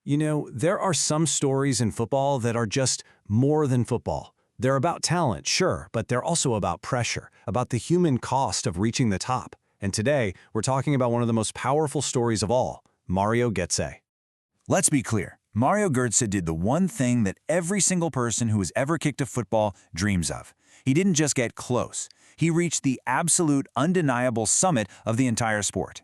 You know, there are some stories in football that are just more than football. They're about talent, sure, but they're also about pressure, about the human cost of reaching the top. And today, we're talking about one of the most powerful stories of all, Mario Götze. Let's be clear. Mario Götze did the one thing that every single person who has ever kicked a football dreams of. He didn't just get close. He reached the absolute, undeniable summit of the entire sport.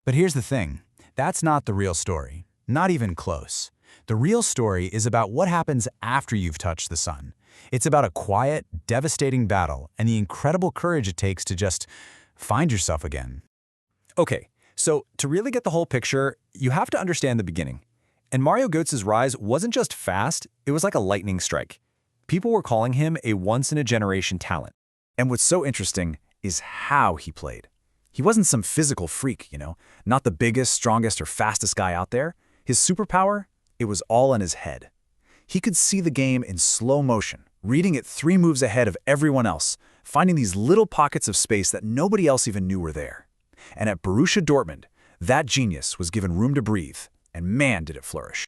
But here's the thing. That's not the real story. Not even close. The real story is about what happens after you've touched the sun. It's about a quiet, devastating battle and the incredible courage it takes to just find yourself again. Okay, so to really get the whole picture, you have to understand the beginning. And Mario Götze's rise wasn't just fast, it was like a lightning strike. People were calling him a once-in-a-generation talent. And what's so interesting is how he played. He wasn't some physical freak, not the biggest, strongest, or fastest guy out there. His superpower? It was all in his head. He could see the game in slow motion, reading it 3 moves ahead of everyone else, finding these little pockets of space that nobody else even knew were there. And at Borussia Dortmund, that genius was given room to breathe, and man, did it flourish.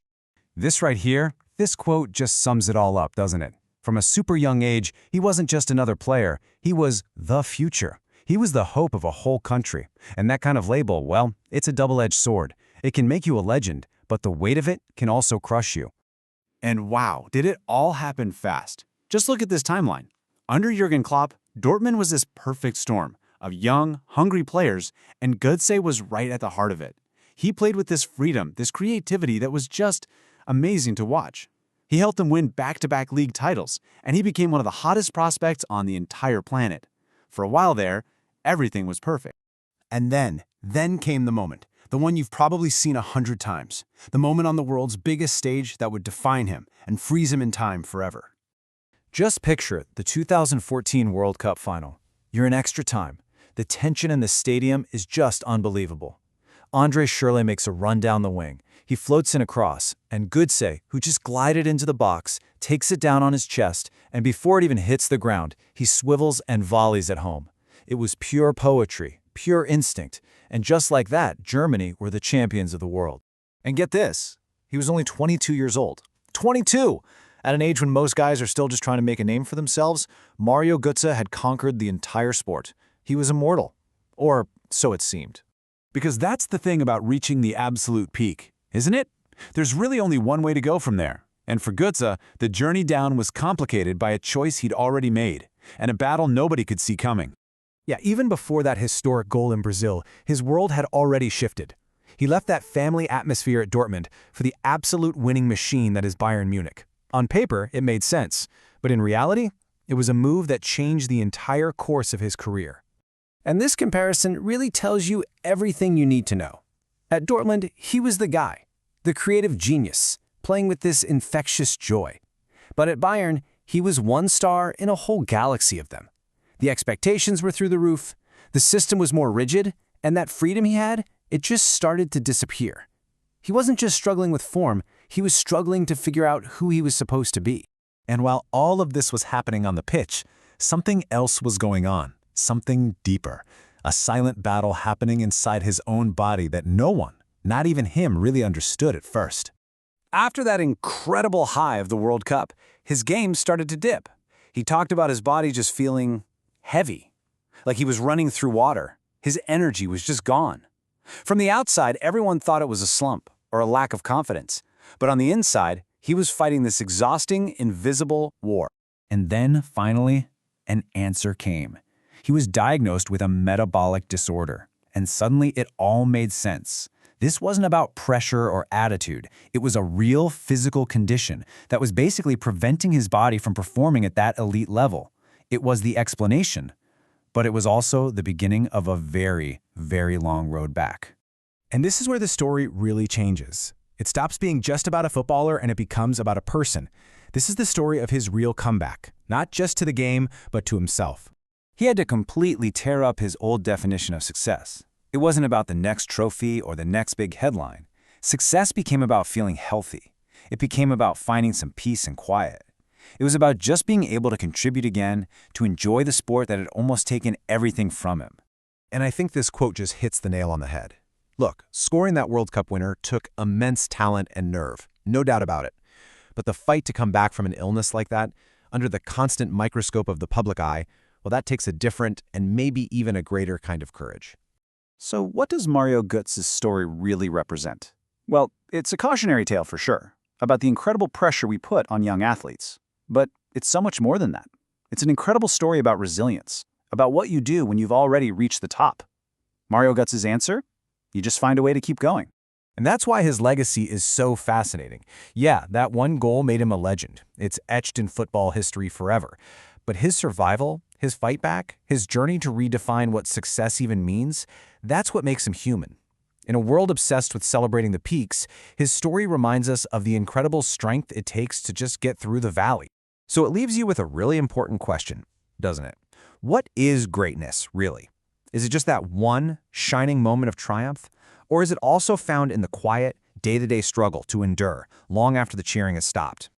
This right here, this quote just sums it all up, doesn't it? From a super young age, he wasn't just another player, he was the future. He was the hope of a whole country. And that kind of label, well, it's a double-edged sword. It can make you a legend, but the weight of it can also crush you. And wow, did it all happen fast. Just look at this timeline. Under Jurgen Klopp, Dortmund was this perfect storm of young, hungry players, and Götze was right at the heart of it. He played with this freedom, this creativity that was just amazing to watch. He helped them win back-to-back league titles, and he became one of the hottest prospects on the entire planet. For a while there, everything was perfect. And then came the moment, the one you've probably seen 100 times, the moment on the world's biggest stage that would define him and freeze him in time forever. Just picture it, the 2014 World Cup final. You're in extra time. The tension in the stadium is just unbelievable. Andre Schürrle makes a run down the wing. He floats in a cross, and Götze, who just glided into the box, takes it down on his chest, and before it even hits the ground, he swivels and volleys it home. It was pure poetry, pure instinct, and just like that, Germany were the champions of the world. And get this, he was only 22 years old. 22! At an age when most guys are still just trying to make a name for themselves, Mario Götze had conquered the entire sport. He was immortal. Or so it seemed. Because that's the thing about reaching the absolute peak, isn't it? There's really only one way to go from there. And for Götze, the journey down was complicated by a choice he'd already made, and a battle nobody could see coming. Yeah, even before that historic goal in Brazil, his world had already shifted. He left that family atmosphere at Dortmund for the absolute winning machine that is Bayern Munich. On paper, it made sense, but in reality, it was a move that changed the entire course of his career. And this comparison really tells you everything you need to know. At Dortmund, he was the guy, the creative genius, playing with this infectious joy. But at Bayern, he was one star in a whole galaxy of them. The expectations were through the roof, the system was more rigid, and that freedom he had, it just started to disappear. He wasn't just struggling with form, he was struggling to figure out who he was supposed to be. And while all of this was happening on the pitch, something else was going on, something deeper. A silent battle happening inside his own body that no one, not even him, really understood at first. After that incredible high of the World Cup, his game started to dip. He talked about his body just feeling heavy, like he was running through water. His energy was just gone. From the outside, everyone thought it was a slump or a lack of confidence. But on the inside, he was fighting this exhausting, invisible war. And then, finally, an answer came. He was diagnosed with a metabolic disorder, and suddenly it all made sense. This wasn't about pressure or attitude. It was a real physical condition that was basically preventing his body from performing at that elite level. It was the explanation, but it was also the beginning of a very, very long road back. And this is where the story really changes. It stops being just about a footballer and it becomes about a person. This is the story of his real comeback, not just to the game, but to himself. He had to completely tear up his old definition of success. It wasn't about the next trophy or the next big headline. Success became about feeling healthy. It became about finding some peace and quiet. It was about just being able to contribute again, to enjoy the sport that had almost taken everything from him. And I think this quote just hits the nail on the head. Look, scoring that World Cup winner took immense talent and nerve. no doubt about it. But the fight to come back from an illness like that, under the constant microscope of the public eye, well, that takes a different and maybe even a greater kind of courage. So what does Mario Götze's story really represent? Well, it's a cautionary tale for sure, about the incredible pressure we put on young athletes. But it's so much more than that. It's an incredible story about resilience, about what you do when you've already reached the top. Mario Götze's answer? You just find a way to keep going. And that's why his legacy is so fascinating. Yeah, that one goal made him a legend. It's etched in football history forever. But his survival, his fight back, his journey to redefine what success even means, that's what makes him human. In a world obsessed with celebrating the peaks, his story reminds us of the incredible strength it takes to just get through the valley. So it leaves you with a really important question, doesn't it? What is greatness, really? Is it just that one shining moment of triumph? Or is it also found in the quiet, day-to-day struggle to endure long after the cheering has stopped?